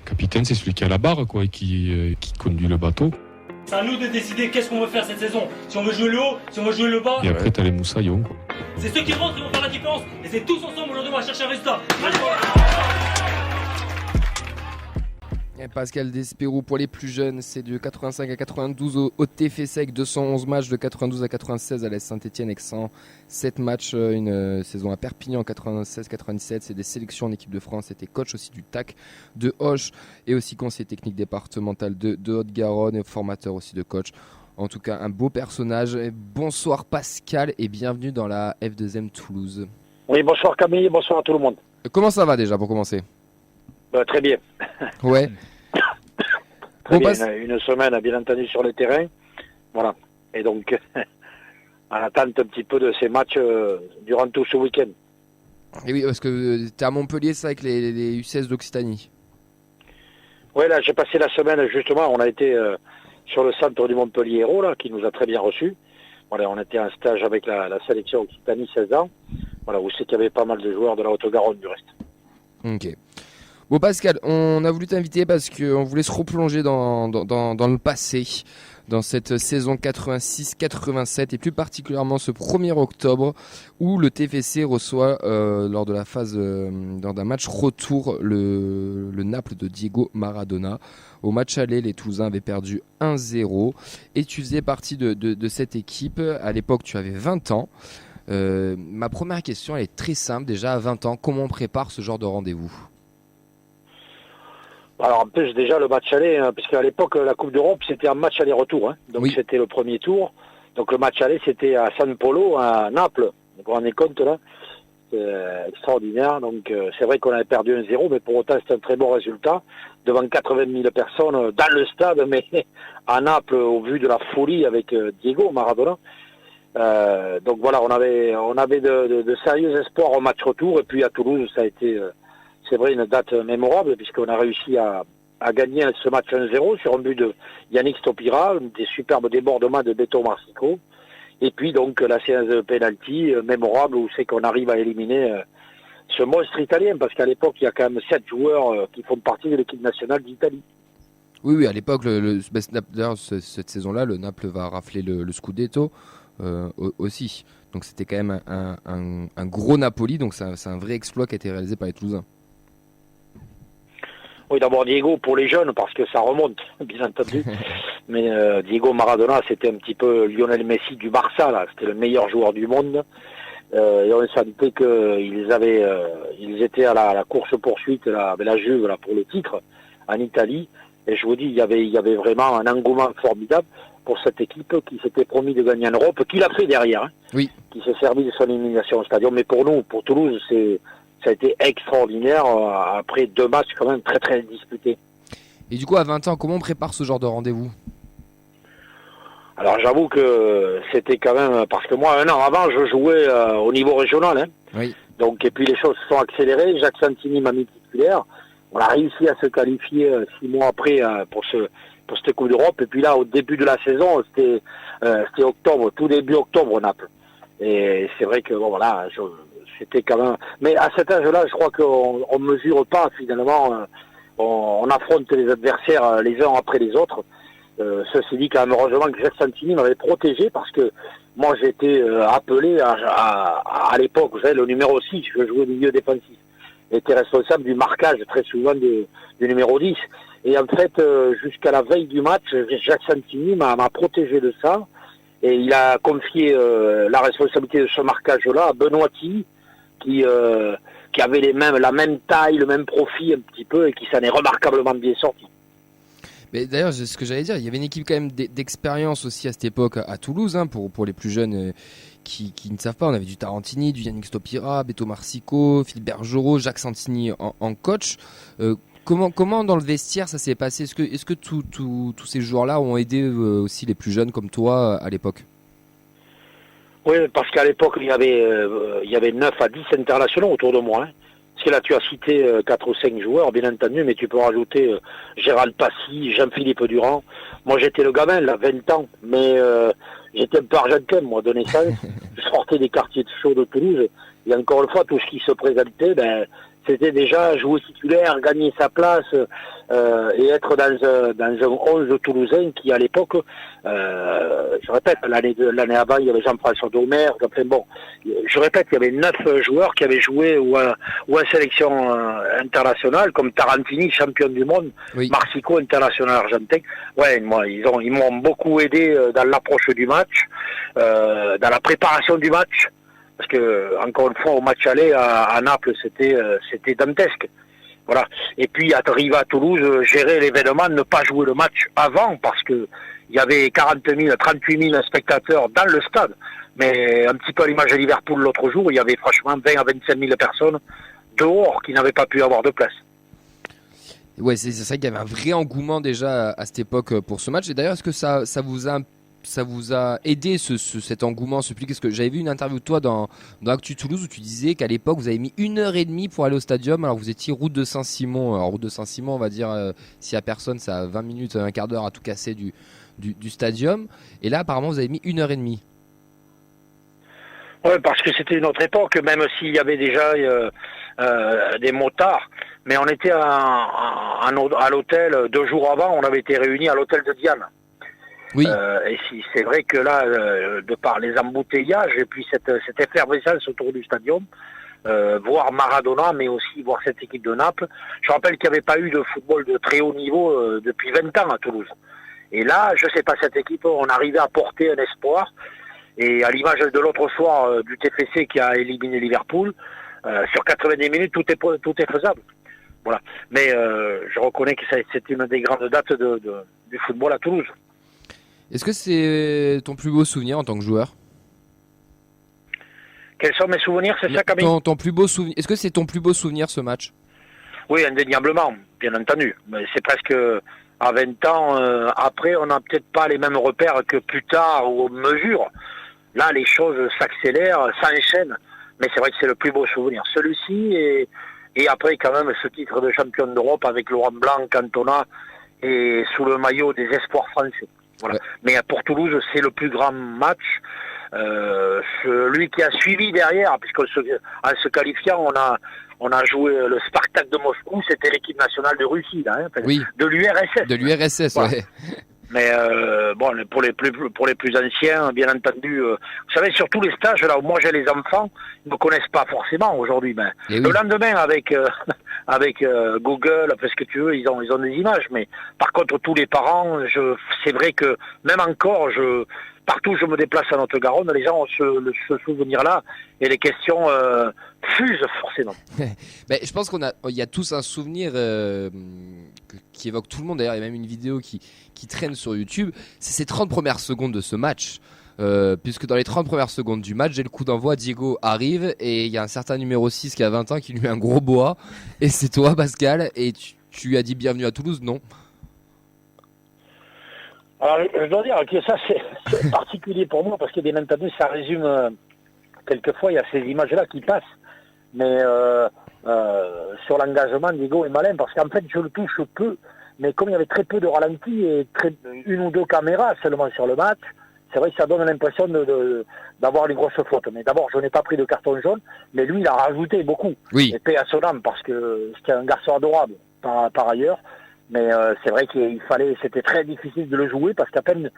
Le capitaine, c'est celui qui a la barre, quoi, et qui conduit le bateau. C'est à nous de décider qu'est-ce qu'on veut faire cette saison. Si on veut jouer le haut, si on veut jouer le bas. Et après, t'as les moussaillons, quoi. C'est ceux qui rentrent qui vont faire la différence. Et c'est tous ensemble aujourd'hui, on va chercher un résultat. Allez! Et Pascal Despérou, pour les plus jeunes, c'est de 85 à 92 au TFSEC, 211 matchs, de 92 à 96 à l'AS Saint-Etienne avec 107 matchs, une saison à Perpignan en 96-97, c'est des sélections en équipe de France, c'était coach aussi du TAC de Auch et aussi conseiller technique départemental de Haute-Garonne et formateur aussi de coach. En tout cas, un beau personnage. Bonsoir Pascal et bienvenue dans la F2M Toulouse. Oui, bonsoir Camille, bonsoir à tout le monde. Comment ça va déjà pour commencer ? Très bien. Ouais. Très bien, une semaine bien entendu sur le terrain. Voilà. Et donc, on attend un petit peu de ces matchs durant tout ce week-end. Et oui, parce que tu es à Montpellier, c'est avec les U16 d'Occitanie. Oui, là, j'ai passé la semaine, justement, on a été sur le centre du Montpellier Hérault, là, qui nous a très bien reçus. Voilà, on était en stage avec la sélection Occitanie 16 ans. Voilà, où c'est qu'il y avait pas mal de joueurs de la Haute-Garonne, du reste. Ok. Bon Pascal, on a voulu t'inviter parce qu'on voulait se replonger dans le passé, dans cette saison 86-87 et plus particulièrement ce 1er octobre où le TFC reçoit lors de la phase, lors d'un match retour, le Naples de Diego Maradona. Au match aller, les Toulousains avaient perdu 1-0 et tu faisais partie de cette équipe. À l'époque, tu avais 20 ans. Ma première question, elle est très simple. Déjà à 20 ans, comment on prépare ce genre de rendez-vous ? Alors en plus déjà le match aller, puisqu'à l'époque la Coupe d'Europe c'était un match aller-retour, hein. Donc oui. C'était le premier tour. Donc le match aller c'était à San Polo, à Naples. Donc vous vous rendez compte là, c'est extraordinaire. Donc c'est vrai qu'on avait perdu 1-0, mais pour autant c'était un très bon résultat devant 80 000 personnes dans le stade, mais à Naples au vu de la folie avec Diego Maradona. Donc voilà, on avait de sérieux espoirs au match retour et puis à Toulouse ça a été c'est vrai une date mémorable puisqu'on a réussi à gagner ce match 1-0 sur un but de Yannick Stopira, des superbes débordements de Beto Marsico et puis donc la séance de pénalty mémorable où c'est qu'on arrive à éliminer ce monstre italien parce qu'à l'époque il y a quand même 7 joueurs qui font partie de l'équipe nationale d'Italie. Oui, à l'époque, d'ailleurs cette saison-là, le Naples va rafler le Scudetto aussi. Donc c'était quand même un gros Napoli, donc c'est un vrai exploit qui a été réalisé par les Toulousains. Oui, d'abord Diego pour les jeunes, parce que ça remonte, bien entendu. Mais Diego Maradona, c'était un petit peu Lionel Messi du Barça, là. C'était le meilleur joueur du monde. Et on sentait qu'ils étaient à la course-poursuite avec la Juve là, pour le titre en Italie. Et je vous dis, il y avait vraiment un engouement formidable pour cette équipe qui s'était promis de gagner en Europe, qui l'a fait derrière, hein, oui. Qui s'est servi de son élimination au stadium. Mais pour nous, pour Toulouse, ça a été extraordinaire après 2 matchs quand même très très disputés. Et du coup, à 20 ans, comment on prépare ce genre de rendez-vous ? Alors j'avoue que c'était quand même... Parce que moi, un an avant, je jouais au niveau régional. Hein. Oui. Donc, et puis les choses se sont accélérées. Jacques Santini m'a mis titulaire. On a réussi à se qualifier 6 mois après pour cette Coupe d'Europe. Et puis là, au début de la saison, c'était octobre, tout début octobre, Naples. Et c'est vrai que, bon voilà... C'était quand même... Mais à cet âge-là, je crois qu'on ne mesure pas, finalement, on affronte les adversaires les uns après les autres. Ceci dit, quand même, heureusement que Jacques Santini m'avait protégé, parce que moi, j'étais appelé à l'époque, vous savez, le numéro 6, je jouais au milieu défensif. J'étais responsable du marquage, très souvent, du numéro 10. Et en fait, jusqu'à la veille du match, Jacques Santini m'a protégé de ça. Et il a confié la responsabilité de ce marquage-là à Benoît Tilly, qui avait la même taille, le même profil un petit peu et qui s'en est remarquablement bien sorti. Mais d'ailleurs, c'est ce que j'allais dire, il y avait une équipe quand même d'expérience aussi à cette époque à Toulouse, hein, pour les plus jeunes qui ne savent pas. On avait du Tarantini, du Yannick Stopira, Beto Marsico, Philippe Bergerot, Jacques Santini en coach. Comment dans le vestiaire ça s'est passé ? Est-ce que tous ces joueurs-là ont aidé aussi les plus jeunes comme toi à l'époque ? Oui, parce qu'à l'époque, il y avait 9 à 10 internationaux autour de moi. Hein. Parce que là, tu as cité 4 ou 5 joueurs, bien entendu, mais tu peux rajouter Gérald Passy, Jean-Philippe Durand. Moi, j'étais le gamin, là, 20 ans, mais j'étais un peu argentin, moi, de naissance. Je sortais des quartiers de chauds de Toulouse. Et encore une fois, tout ce qui se présentait, c'était déjà jouer titulaire, gagner sa place et être dans un 11 toulousain qui à l'époque, je répète, l'année avant il y avait Jean-François Daumer, enfin bon, je répète, il y avait 9 joueurs qui avaient joué ou en sélection internationale, comme Tarantini, champion du monde, Oui. Marsico, international argentin. Ouais, moi ils m'ont beaucoup aidé dans l'approche du match, dans la préparation du match. Parce que, encore une fois, au match aller à Naples, c'était dantesque. Voilà. Et puis, arriver à Toulouse, gérer l'événement, ne pas jouer le match avant, parce que il y avait 38 000 spectateurs dans le stade. Mais un petit peu à l'image de Liverpool l'autre jour, il y avait franchement 20 à 25 000 personnes dehors qui n'avaient pas pu avoir de place. Ouais, c'est vrai qu'il y avait un vrai engouement déjà à cette époque pour ce match. Et d'ailleurs, est-ce que ça vous a aidé cet engouement, ce public? Parce que j'avais vu une interview de toi dans Actu Toulouse où tu disais qu'à l'époque vous avez mis 1h30 pour aller au stadium, alors vous étiez route de Saint-Simon. Alors route de Saint-Simon, on va dire, s'il y a personne, ça a 20 minutes, un quart d'heure à tout casser du stadium. Et là, apparemment, vous avez mis 1h30. Oui, parce que c'était une autre époque, même s'il y avait déjà des motards. Mais on était à l'hôtel 2 jours avant, on avait été réunis à l'hôtel de Diane. Oui. Et c'est vrai que là, de par les embouteillages et puis cette effervescence autour du stadium, voir Maradona, mais aussi voir cette équipe de Naples. Je rappelle qu'il n'y avait pas eu de football de très haut niveau depuis 20 ans à Toulouse. Et là, je sais pas, cette équipe, on arrivait à porter un espoir. Et à l'image de l'autre soir du TFC qui a éliminé Liverpool, sur 90 minutes, tout est faisable. Voilà. Mais je reconnais que c'est une des grandes dates du football à Toulouse. Est-ce que c'est ton plus beau souvenir en tant que joueur? Quels sont mes souvenirs, c'est ça, Camille? Ton plus beau souvenir. Est-ce que c'est ton plus beau souvenir, ce match? Oui, indéniablement, bien entendu. Mais c'est presque à 20 ans après, on n'a peut-être pas les mêmes repères que plus tard ou mesures. Là, les choses s'accélèrent, s'enchaînent. Mais c'est vrai que c'est le plus beau souvenir. Celui-ci et après, quand même, ce titre de champion d'Europe avec Laurent Blanc, Cantona et sous le maillot des espoirs français. Voilà. Ouais. Mais pour Toulouse, c'est le plus grand match. Celui qui a suivi derrière, puisqu'en se qualifiant, on a joué le Spartak de Moscou, c'était l'équipe nationale de Russie, là, hein, oui. De l'URSS. De l'URSS, voilà. Ouais. Mais bon, pour les plus anciens, bien entendu, vous savez, sur tous les stages, là où moi j'ai les enfants, ils ne me connaissent pas forcément aujourd'hui. Mais le lendemain, avec Google, parce que tu veux, ils ont des images. Mais par contre, tous les parents, c'est vrai que même encore, partout où je me déplace à Haute-Garonne, les gens ont ce souvenir-là et les questions fusent forcément. Ben, je pense il y a tous un souvenir qui évoque tout le monde. D'ailleurs, il y a même une vidéo qui traîne sur YouTube. C'est ces 30 premières secondes de ce match. Puisque dans les 30 premières secondes du match, j'ai le coup d'envoi, Diego arrive et il y a un certain numéro 6 qui a 20 ans qui lui met un gros boa. Et c'est toi, Pascal, et tu lui as dit bienvenue à Toulouse, non? Alors, je dois dire que ça, c'est particulier pour moi, parce que bien entendu, ça résume, quelquefois, il y a ces images-là qui passent. Mais sur l'engagement, Diego est malin, parce qu'en fait, je le touche peu, mais comme il y avait très peu de ralentis et une ou deux caméras seulement sur le match, c'est vrai que ça donne l'impression d'avoir une grosse faute. Mais d'abord, je n'ai pas pris de carton jaune, mais lui, il a rajouté beaucoup. Oui. Et paix à son âme, parce que c'était un garçon adorable, par ailleurs. Mais c'est vrai c'était très difficile de le jouer parce qu'à peine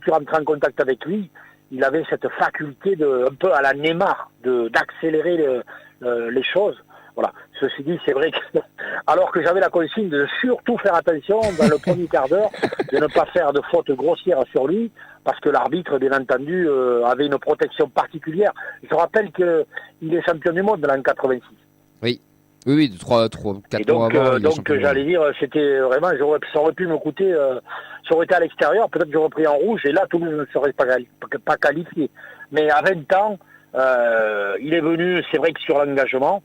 tu rentrais en contact avec lui, il avait cette faculté un peu à la Neymar, d'accélérer les choses. Voilà. Ceci dit, c'est vrai que, alors que j'avais la consigne de surtout faire attention dans le premier quart d'heure, de ne pas faire de faute grossière sur lui, parce que l'arbitre, bien entendu, avait une protection particulière. Je rappelle qu'il est champion du monde l'an 86. Oui, 4 mois avant. Donc j'allais dire, c'était vraiment, ça aurait pu me coûter, ça aurait été à l'extérieur, peut-être j'aurais pris en rouge, et là, Toulouse ne serait pas qualifié. Mais à 20 ans, il est venu, c'est vrai que sur l'engagement,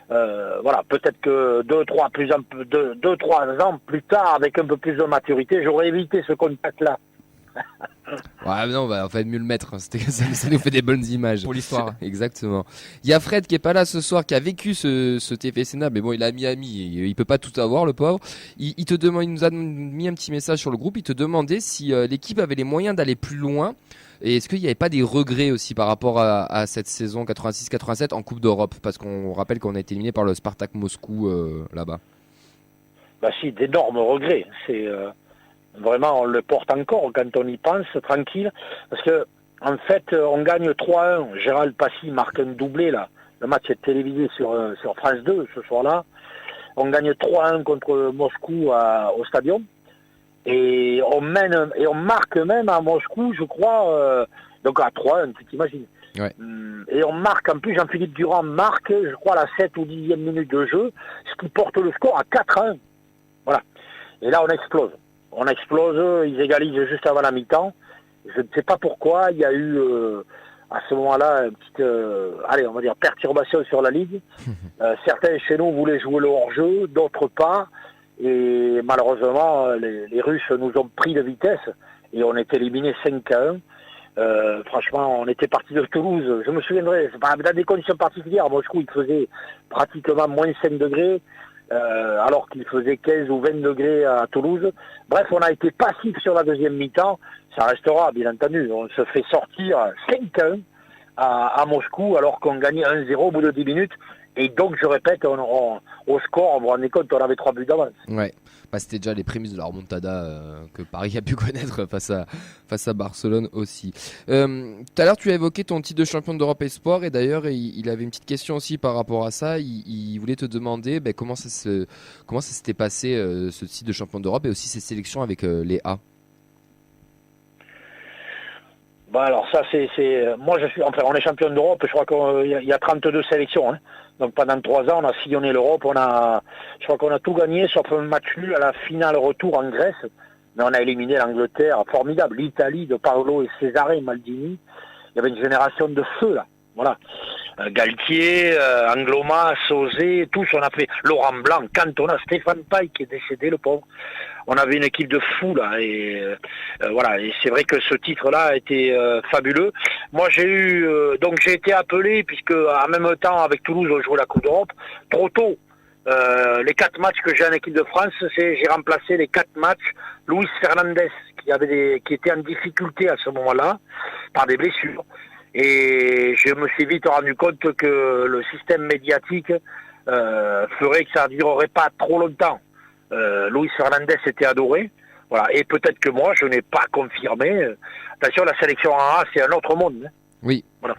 voilà, peut-être que 2-3 ans plus tard, avec un peu plus de maturité, j'aurais évité ce contact-là Ouais, non, on va mieux le mettre. Hein. Ça nous fait des bonnes images. Pour l'histoire. Exactement. Il y a Fred qui est pas là ce soir, qui a vécu ce TFC Naples, mais bon, il est à Miami, il peut pas tout avoir, le pauvre. Il te demande, il nous a mis un petit message sur le groupe. Il te demandait si l'équipe avait les moyens d'aller plus loin. Et est-ce qu'il n'y avait pas des regrets aussi par rapport à cette saison 86-87 en Coupe d'Europe, parce qu'on rappelle qu'on a été éliminé par le Spartak Moscou là-bas. Bah si, d'énormes regrets. C'est vraiment, on le porte encore quand on y pense, tranquille. Parce que en fait, on gagne 3-1. Gérald Passy marque un doublé là. Le match est télévisé sur France 2 ce soir-là. On gagne 3-1 contre Moscou au Stadium. Et on marque même à Moscou, je crois, donc à 3-1, tu t'imagines. Ouais. Et on marque, en plus Jean-Philippe Durand marque, je crois, à la 7 ou 10e minute de jeu, ce qui porte le score à 4-1. Voilà. Et là, on explose. Ils égalisent juste avant la mi-temps. Je ne sais pas pourquoi, il y a eu à ce moment-là une petite, on va dire, perturbation sur la ligue. Certains chez nous voulaient jouer le hors-jeu, d'autres pas. Et malheureusement, les Russes nous ont pris de vitesse et on est éliminé 5-1. Franchement, on était parti de Toulouse. Je me souviendrai, c'est pas dans des conditions particulières. À Moscou, il faisait pratiquement moins 5 degrés, alors qu'il faisait 15 ou 20 degrés à Toulouse. Bref, on a été passif sur la deuxième mi-temps. Ça restera, bien entendu. On se fait sortir 5-1 à Moscou, alors qu'on gagnait 1-0 au bout de 10 minutes. Et donc, je répète, au score, on vous rendez compte, on avait 3 buts d'avance. Ouais, c'était déjà les prémices de la remontada que Paris a pu connaître face à Barcelone aussi. Tout à l'heure, tu as évoqué ton titre de champion d'Europe Espoir, et d'ailleurs, il avait une petite question aussi par rapport à ça. Il voulait te demander comment ça s'était passé, ce titre de champion d'Europe, et aussi ces sélections avec les A. Bah alors ça moi on est champion d'Europe, je crois qu'il y a 32 sélections, hein. Donc pendant 3 ans on a sillonné l'Europe, je crois qu'on a tout gagné sauf un match nul à la finale retour en Grèce, mais on a éliminé l'Angleterre, formidable, l'Italie de Paolo et Cesare Maldini. Il y avait une génération de feu là, voilà. Galtier, Angloma, Sauzé, tous on a fait, Laurent Blanc, Cantona, Stéphane Paille qui est décédé, le pauvre. On avait une équipe de fous là et voilà, et c'est vrai que ce titre-là a été fabuleux. Moi j'ai été appelé puisque en même temps avec Toulouse on jouait la Coupe d'Europe trop tôt. Les 4 matchs que j'ai en équipe de France, j'ai remplacé les 4 matchs Luis Fernandez qui était en difficulté à ce moment-là par des blessures. Et je me suis vite rendu compte que le système médiatique ferait que ça ne durerait pas trop longtemps. Luis Fernandez était adoré, voilà. Et peut-être que moi je n'ai pas confirmé. Attention, la sélection A, c'est un autre monde. Hein. Oui. Voilà.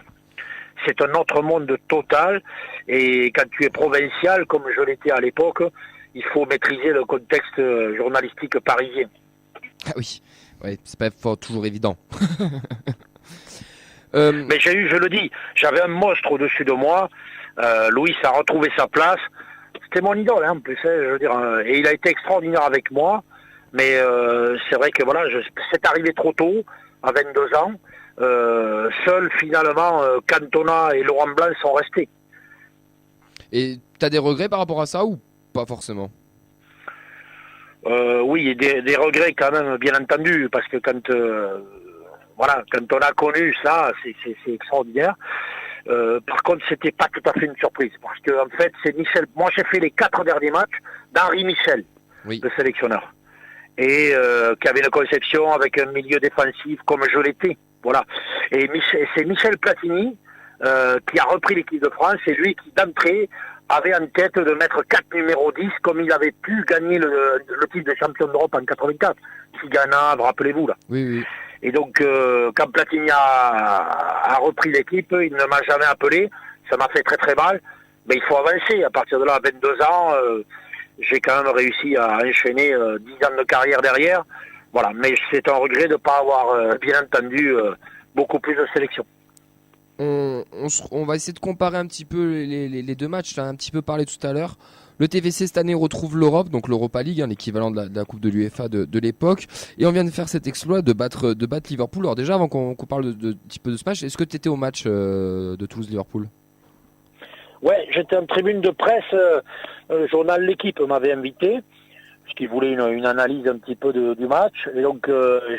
C'est un autre monde total. Et quand tu es provincial, comme je l'étais à l'époque, il faut maîtriser le contexte journalistique parisien. Ah oui, ouais, c'est pas toujours évident. Mais je le dis, j'avais un monstre au-dessus de moi. Louis a retrouvé sa place. C'était mon idole, hein, en plus, je veux dire, et il a été extraordinaire avec moi. Mais c'est vrai que voilà, c'est arrivé trop tôt, à 22 ans. Seuls finalement, Cantona et Laurent Blanc sont restés. Et t'as des regrets par rapport à ça ou pas forcément? Oui, des regrets quand même, bien entendu, parce que quand on a connu ça, c'est extraordinaire. Par contre, c'était pas tout à fait une surprise, parce que en fait, c'est Michel. Moi, j'ai fait les 4 derniers matchs d'Henri Michel, oui, le sélectionneur, et qui avait une conception avec un milieu défensif comme je l'étais. Voilà. Et c'est Michel Platini qui a repris l'équipe de France, et lui qui d'entrée avait en tête de mettre 4 numéros 10 comme il avait pu gagner le titre de champion d'Europe en 84. Tigana, rappelez-vous là. Oui, oui. Et donc quand Platini a repris l'équipe, il ne m'a jamais appelé. Ça m'a fait très très mal. Mais il faut avancer. À partir de là, à 22 ans, j'ai quand même réussi à enchaîner 10 ans de carrière derrière. Voilà. Mais c'est un regret de ne pas avoir, bien entendu, beaucoup plus de sélection. On va essayer de comparer un petit peu les deux matchs. Tu as un petit peu parlé tout à l'heure. Le TFC cette année retrouve l'Europe, donc l'Europa League, hein, l'équivalent de la Coupe de l'UEFA de l'époque. Et on vient de faire cet exploit de battre Liverpool. Alors déjà, avant qu'on parle de petit peu de ce match, est-ce que tu étais au match de Toulouse-Liverpool? Ouais, j'étais en tribune de presse. Le journal L'Équipe m'avait invité. puisqu'il voulait une analyse un petit peu du match. Et donc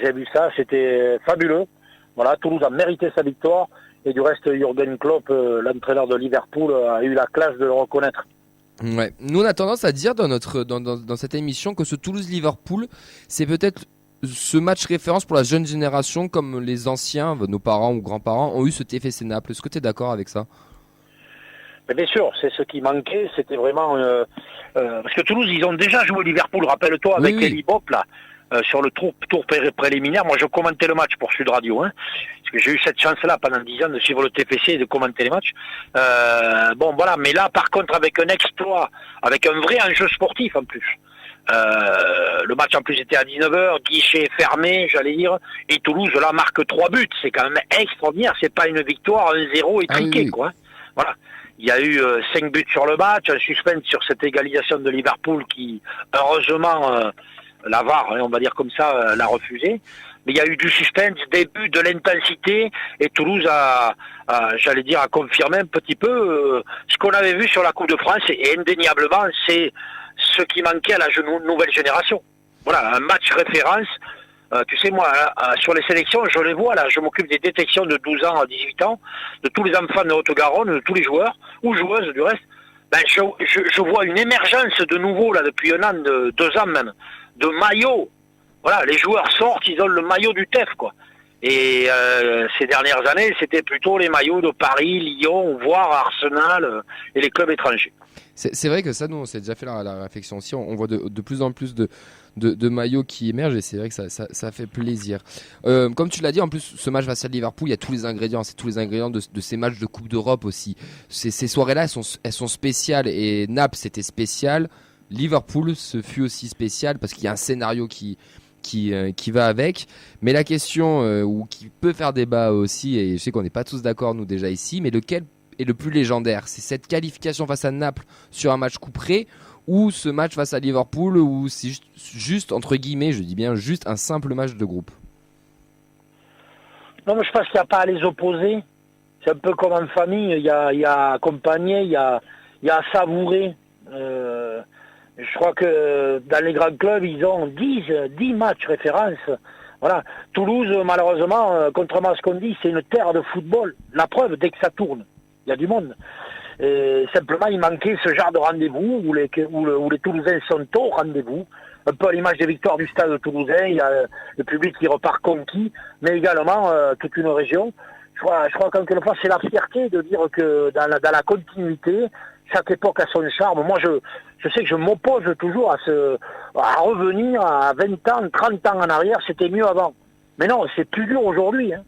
j'ai vu ça, c'était fabuleux. Voilà, Toulouse a mérité sa victoire. Et du reste, Jürgen Klopp, l'entraîneur de Liverpool, a eu la classe de le reconnaître. Ouais. Nous, on a tendance à dire dans cette émission que ce Toulouse-Liverpool, c'est peut-être ce match référence pour la jeune génération, comme les anciens, nos parents ou grands-parents, ont eu ce TFC Naples. Est-ce que tu es d'accord avec ça? Mais bien sûr, c'est ce qui manquait, c'était vraiment... parce que Toulouse, ils ont déjà joué Liverpool, rappelle-toi, avec Eli Bop, là, sur le tour préliminaire. Moi, je commentais le match pour Sud Radio, hein, parce que j'ai eu cette chance-là pendant 10 ans de suivre le TFC et de commenter les matchs. Bon, voilà, mais là, par contre, avec un exploit, avec un vrai enjeu sportif en plus. Le match en plus était à 19h, guichet fermé, j'allais dire, et Toulouse, là, marque 3 buts. C'est quand même extraordinaire, c'est pas une victoire 1-0 étriquée, quoi. Voilà. Il y a eu 5 buts sur le match, un suspense sur cette égalisation de Liverpool qui, heureusement, la VAR, on va dire comme ça, l'a refusé. Mais il y a eu du suspense, des buts, de l'intensité, et Toulouse a confirmé un petit peu ce qu'on avait vu sur la Coupe de France, et indéniablement, c'est ce qui manquait à la nouvelle génération. Voilà, un match référence. Tu sais, moi, sur les sélections, je les vois, là, je m'occupe des détections de 12 ans à 18 ans, de tous les enfants de Haute-Garonne, de tous les joueurs, ou joueuses du reste. Ben, je vois une émergence de nouveau, là, depuis 1 an, 2 ans même, de maillots. Voilà, les joueurs sortent, ils ont le maillot du TEF, quoi. Et ces dernières années, c'était plutôt les maillots de Paris, Lyon, voire Arsenal et les clubs étrangers. C'est vrai que ça, nous, on s'est déjà fait la réflexion aussi. On voit de plus en plus de maillots qui émergent et c'est vrai que ça fait plaisir. Comme tu l'as dit, en plus, ce match face à Liverpool, il y a tous les ingrédients. C'est tous les ingrédients de ces matchs de Coupe d'Europe aussi. Ces soirées-là, elles sont spéciales et Naples, c'était spécial. Liverpool, ce fut aussi spécial parce qu'il y a un scénario qui va avec, mais la question ou qui peut faire débat aussi, et je sais qu'on n'est pas tous d'accord nous déjà ici, mais lequel est le plus légendaire? C'est cette qualification face à Naples sur un match couperé, ou ce match face à Liverpool, ou c'est juste entre guillemets, je dis bien juste un simple match de groupe? Non, mais je pense qu'il n'y a pas à les opposer. C'est un peu comme en famille, il y a à accompagner, il y a à savourer. Je crois que dans les grands clubs, ils ont 10 matchs références. Voilà. Toulouse, malheureusement, contrairement à ce qu'on dit, c'est une terre de football. La preuve, dès que ça tourne, il y a du monde. Et simplement, il manquait ce genre de rendez-vous où les Toulousains sont au rendez-vous. Un peu à l'image des victoires du stade toulousain, il y a le public qui repart conquis, mais également toute une région. Je crois qu'en quelque fois, c'est la fierté de dire que dans la continuité, chaque époque a son charme. Moi, je sais que je m'oppose toujours à revenir à 20 ans, 30 ans en arrière, c'était mieux avant. Mais non, c'est plus dur aujourd'hui. Hein.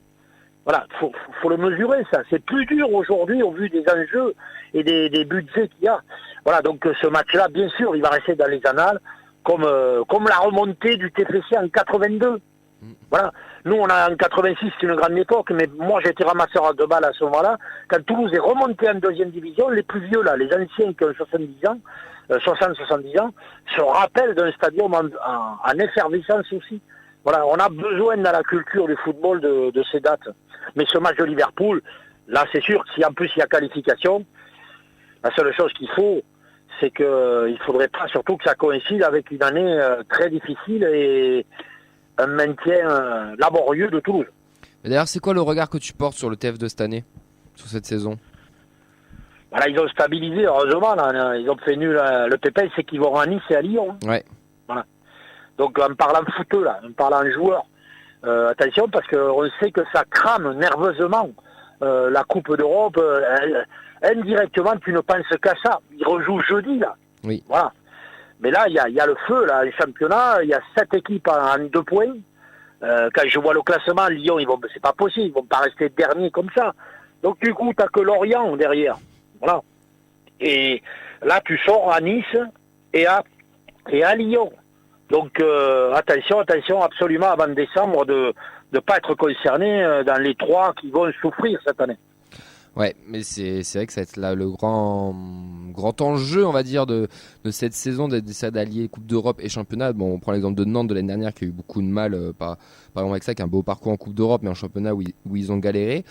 Voilà, faut le mesurer, ça. C'est plus dur aujourd'hui au vu des enjeux et des budgets qu'il y a. Voilà, donc ce match-là, bien sûr, il va rester dans les annales, comme la remontée du TFC en 82. Voilà. Nous, on a en 86, c'est une grande époque, mais moi, j'étais ramasseur de balles à ce moment-là. Quand Toulouse est remonté en 2e division, les plus vieux, là, les anciens qui ont 70 ans, 60-70 ans, se rappellent d'un stadium en effervescence aussi. Voilà, on a besoin dans la culture du football de ces dates. Mais ce match de Liverpool, là, c'est sûr que si en plus il y a qualification, la seule chose qu'il faut, c'est qu'il faudrait pas surtout que ça coïncide avec une année très difficile et un maintien laborieux de Toulouse. Mais d'ailleurs, c'est quoi le regard que tu portes sur le TF de cette année, sur cette saison? Voilà, ils ont stabilisé, heureusement. Là, ils ont fait nul. Le pépin, c'est qu'ils vont à Nice et à Lyon. Ouais. Voilà. Donc, en parlant footeux, là, en parlant joueur, attention, parce qu'on sait que ça crame nerveusement la Coupe d'Europe. Indirectement, tu ne penses qu'à ça. Ils rejouent jeudi, là. Oui. Voilà. Mais là, il y a le feu, là, les championnats. Il y a 7 équipes en 2 points. Quand je vois le classement, Lyon, c'est pas possible. Ils vont pas rester derniers comme ça. Donc, du coup, t'as que Lorient derrière. Voilà. Et là, tu sors à Nice et à Lyon. Donc, attention, absolument, avant décembre, de ne pas être concerné dans les 3 qui vont souffrir cette année. Ouais, mais c'est vrai que ça va être là le grand enjeu, on va dire, de cette saison, d'essayer d'allier Coupe d'Europe et championnat. Bon, on prend l'exemple de Nantes de l'année dernière qui a eu beaucoup de mal, par exemple avec ça, qui a un beau parcours en Coupe d'Europe, mais en championnat où ils ont galéré.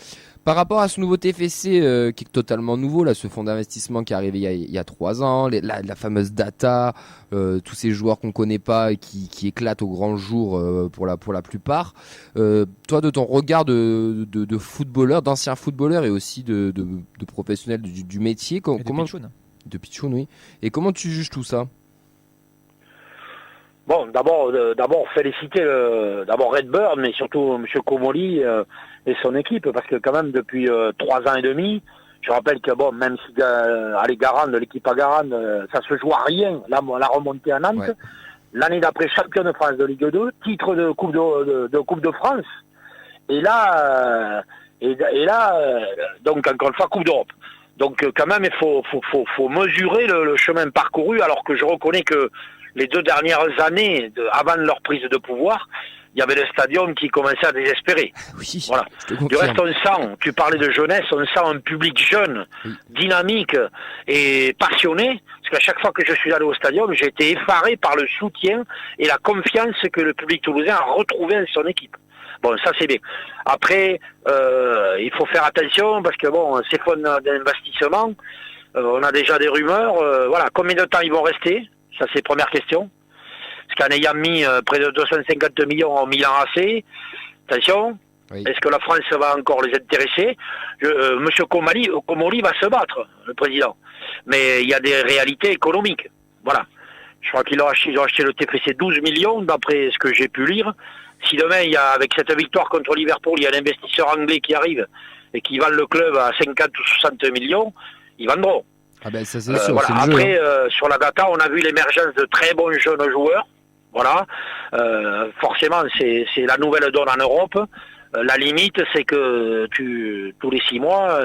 Par rapport à ce nouveau TFC qui est totalement nouveau, là, ce fonds d'investissement qui est arrivé il y a 3 ans, la fameuse data, tous ces joueurs qu'on connaît pas et qui éclatent au grand jour pour la plupart. Toi, de ton regard de footballeur, d'ancien footballeur et aussi de professionnel du métier, comment de pitchoun, oui. Et comment tu juges tout ça? Bon, d'abord féliciter d'abord Redbird, mais surtout M. Comolli et son équipe, parce que quand même depuis 3 ans et demi, je rappelle que bon, même si allez Garande, l'équipe à Garande, ça se joue à rien, la remontée à Nantes, ouais. L'année d'après champion de France de Ligue 2, titre de Coupe de France, et là, donc encore une fois Coupe d'Europe. Donc quand même il faut mesurer le chemin parcouru, alors que je reconnais que les 2 dernières années, avant leur prise de pouvoir, il y avait le stadium qui commençait à désespérer. Oui, voilà. Du reste, on sent, tu parlais de jeunesse, on sent un public jeune, dynamique et passionné. Parce qu'à chaque fois que je suis allé au stadium, j'ai été effaré par le soutien et la confiance que le public toulousain a retrouvé en son équipe. Bon, ça c'est bien. Après, il faut faire attention parce que bon, ces fonds d'investissement, on a déjà des rumeurs. Voilà, combien de temps ils vont rester? Ça, c'est première question. Parce qu'en ayant mis près de 250 millions en Milan AC, attention, oui. Est-ce que la France va encore les intéresser? Monsieur Comolli va se battre, le président. Mais il y a des réalités économiques. Voilà. Je crois qu'ils ont acheté le TFC 12 millions, d'après ce que j'ai pu lire. Si demain, avec cette victoire contre Liverpool, il y a un investisseur anglais qui arrive et qui vend le club à 50 ou 60 millions, ils vendront. Ah ben ça c'est sûr. Voilà. C'est après, sur la data, on a vu l'émergence de très bons jeunes joueurs. Voilà. Forcément, c'est la nouvelle donne en Europe. La limite, c'est que tous les 6 mois,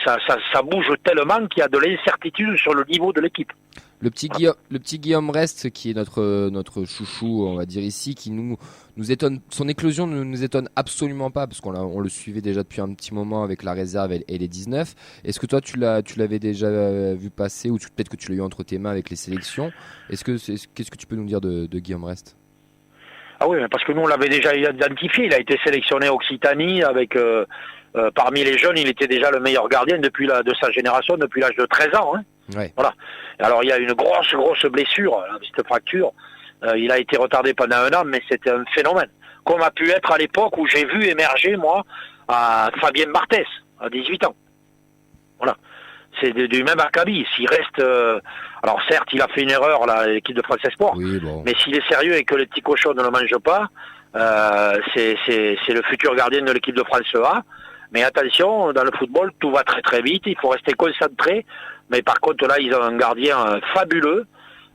ça bouge tellement qu'il y a de l'incertitude sur le niveau de l'équipe. Le petit Guillaume Rest, qui est notre chouchou, on va dire ici, qui nous étonne. Son éclosion ne nous étonne absolument pas, parce qu'on le suivait déjà depuis un petit moment avec la réserve et les 19. Est-ce que toi, tu l'avais déjà vu passer, ou peut-être que tu l'as eu entre tes mains avec les sélections? Qu'est-ce que tu peux nous dire de Guillaume Rest? Ah oui, parce que nous, on l'avait déjà identifié. Il a été sélectionné Occitanie avec... parmi les jeunes, il était déjà le meilleur gardien de sa génération, depuis l'âge de 13 ans. Hein. Ouais. Voilà. Alors il y a une grosse blessure, cette fracture. Il a été retardé pendant 1 an, mais c'était un phénomène. Comme a pu être à l'époque où j'ai vu émerger, moi, à Fabien Barthez, à 18 ans. Voilà. C'est du même acabit. S'il reste... alors certes, il a fait une erreur, l'équipe de France Espoir. Oui, bon. Mais s'il est sérieux et que les petits cochons ne le mangent pas, c'est le futur gardien de l'équipe de France A. Mais attention, dans le football, tout va très très vite, il faut rester concentré. Mais par contre, là, ils ont un gardien fabuleux.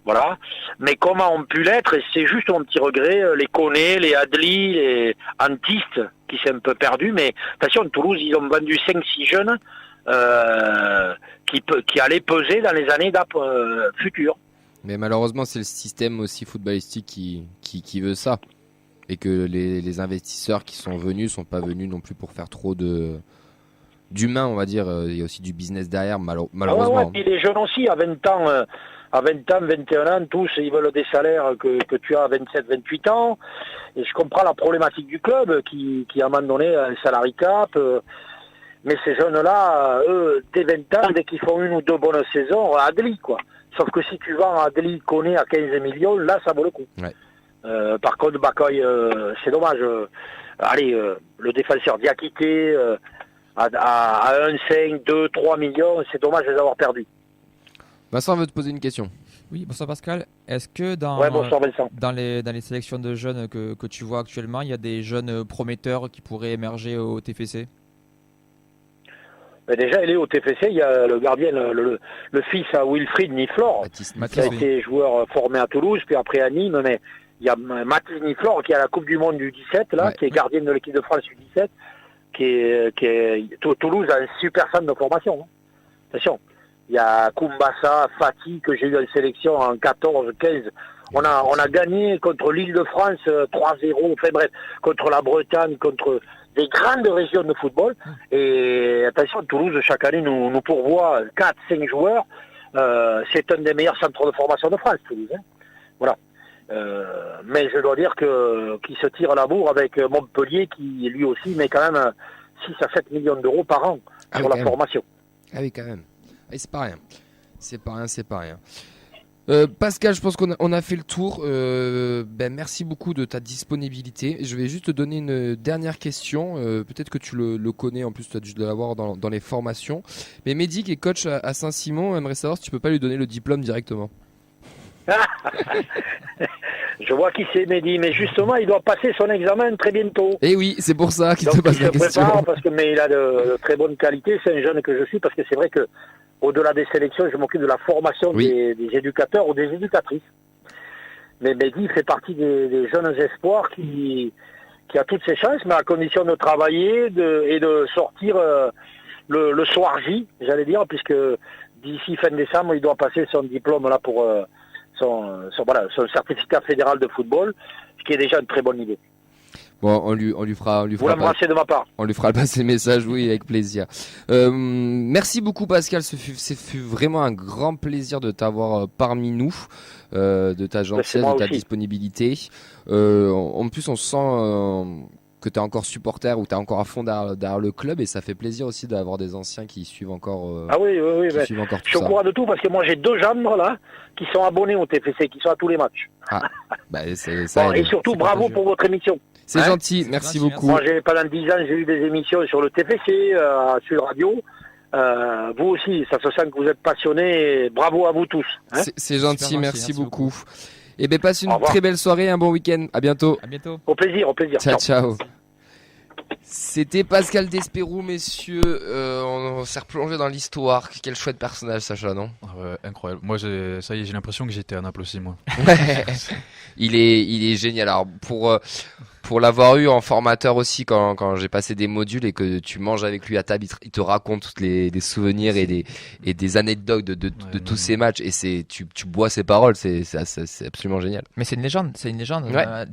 Voilà. Mais comment ont pu l'être, et c'est juste mon petit regret, les Koné, les Adli, les Antiste, qui s'est un peu perdu. Mais attention, Toulouse, ils ont vendu 5-6 jeunes qui allaient peser dans les années futures. Mais malheureusement, c'est le système aussi footballistique qui veut ça. Et que les investisseurs qui sont venus sont pas venus non plus pour faire trop d'humains, on va dire. Il y a aussi du business derrière, malheureusement. Ah ouais, et les jeunes aussi, à 20 ans, 21 ans, tous, ils veulent des salaires que tu as à 27, 28 ans. Et je comprends la problématique du club qui à un moment donné, a un salary cap. Mais ces jeunes-là, eux, dès 20 ans, dès qu'ils font 1 ou 2 bonnes saisons, Adli, quoi. Sauf que si tu vends Adli, Koné à 15 millions, là, ça vaut le coup. Ouais. Par contre, Bakoy, c'est dommage. Le défenseur Diakité à 1,5, 2, 3 millions, c'est dommage de les avoir perdus. Vincent veut te poser une question. Oui, bonsoir Pascal. Est-ce que dans les sélections de jeunes que tu vois actuellement, il y a des jeunes prometteurs qui pourraient émerger au TFC? Mais déjà, il est au TFC, il y a le gardien, le fils à Wilfried Niflor, qui a été joueur formé à Toulouse, puis après à Nîmes, mais il y a Mathis Niflor qui est à la Coupe du Monde du 17, là, qui est gardien de l'équipe de France du 17, Toulouse a un super centre de formation. Hein. Attention, il y a Koumbassa, Fati, que j'ai eu en sélection en 14, 15. On a gagné contre l'Île de France 3-0, enfin bref, contre la Bretagne, contre des grandes régions de football. Et attention, Toulouse, chaque année, nous pourvoit 4-5 joueurs. C'est un des meilleurs centres de formation de France, Toulouse. Hein. Voilà. Mais je dois dire qu'il se tire la bourre avec Montpellier, qui lui aussi met quand même 6 à 7 millions d'euros par an sur la formation. Ah oui, quand même. Et c'est pas rien. C'est pas rien. Pascal, je pense qu'on a fait le tour. Merci beaucoup de ta disponibilité. Je vais juste te donner une dernière question. Peut-être que tu le connais, en plus tu as dû l'avoir dans les formations. Mais Mehdi, qui est coach à Saint-Simon, aimerait savoir si tu peux pas lui donner le diplôme directement. Je vois qui c'est, Mehdi, mais justement il doit passer son examen très bientôt. Et oui, c'est pour ça qu'il te pose la question. Mais il a de très bonnes qualités, c'est un jeune que je suis, parce que c'est vrai que au-delà des sélections, je m'occupe de la formation des éducateurs ou des éducatrices. Mais Mehdi fait partie des jeunes espoirs qui a toutes ses chances, mais à condition de travailler et de sortir le soir J, j'allais dire, puisque d'ici fin décembre, il doit passer son diplôme là pour son certificat fédéral de football, ce qui est déjà une très bonne idée. Bon, on lui fera. Vous l'embrassez de ma part. On lui fera passer le message, oui, avec plaisir. Merci beaucoup, Pascal. Ce fut vraiment un grand plaisir de t'avoir parmi nous, de ta gentillesse, de ta disponibilité. En plus, on sent que tu es encore supporter ou tu es encore à fond derrière le club, et ça fait plaisir aussi d'avoir des anciens qui suivent encore. Je suis au courant de tout, parce que moi j'ai 2 gendres là qui sont abonnés au TFC, qui sont à tous les matchs. C'est ça. Et surtout, bravo pour votre émission. C'est gentil, merci beaucoup. Moi, pendant 10 ans, j'ai eu des émissions sur le TFC, sur radio. Vous aussi, ça se sent que vous êtes passionnés. Bravo à vous tous. C'est gentil, merci beaucoup. Et passe une très belle soirée, un bon week-end. À bientôt. À bientôt. Au plaisir. Ciao. C'était Pascal Desperoux, messieurs. On s'est replongé dans l'histoire. Quel chouette personnage, Sacha, non ? Incroyable. Moi, ça y est, j'ai l'impression que j'étais à Naples aussi, moi. Il est génial. Alors, pour l'avoir eu en formateur aussi, quand j'ai passé des modules et que tu manges avec lui à table, il te raconte toutes des souvenirs et des anecdotes de tous ces matchs, et tu bois ses paroles, c'est absolument génial. Mais c'est une légende,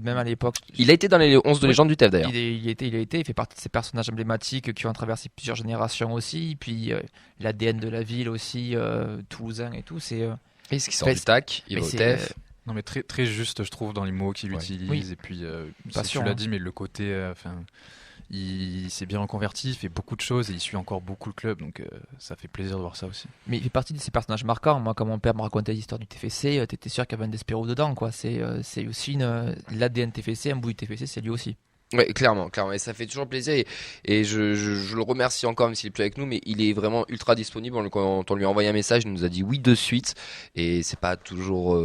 même à l'époque. Il a été dans les 11 de légende du TEF d'ailleurs. Il fait partie de ces personnages emblématiques qui ont traversé plusieurs générations aussi, puis l'ADN de la ville aussi, toulousain et tout. Et ce qui sort du TAC, il va au TEF. Non, mais très, très juste, je trouve, dans les mots qu'il utilise. Et puis, tu l'as dit, mais le côté, il s'est bien reconverti, il fait beaucoup de choses et il suit encore beaucoup le club. Donc, ça fait plaisir de voir ça aussi. Mais il fait partie de ces personnages marquants. Moi, quand mon père me racontait l'histoire du TFC, t'étais sûr qu'il y avait un Desperoux dedans, quoi. C'est aussi l'ADN TFC, un bout du TFC, c'est lui aussi. Oui, clairement, et ça fait toujours plaisir, et je le remercie encore, même s'il est plus avec nous, mais il est vraiment ultra disponible. Quand on lui a envoyé un message, il nous a dit oui de suite, et c'est pas toujours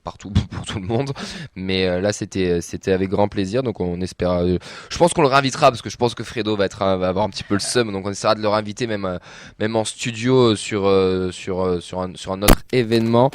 partout pour tout le monde, mais là c'était avec grand plaisir. Donc on espère, je pense qu'on le réinvitera, parce que je pense que Fredo va avoir un petit peu le seum, donc on essaiera de le réinviter même en studio sur un autre événement.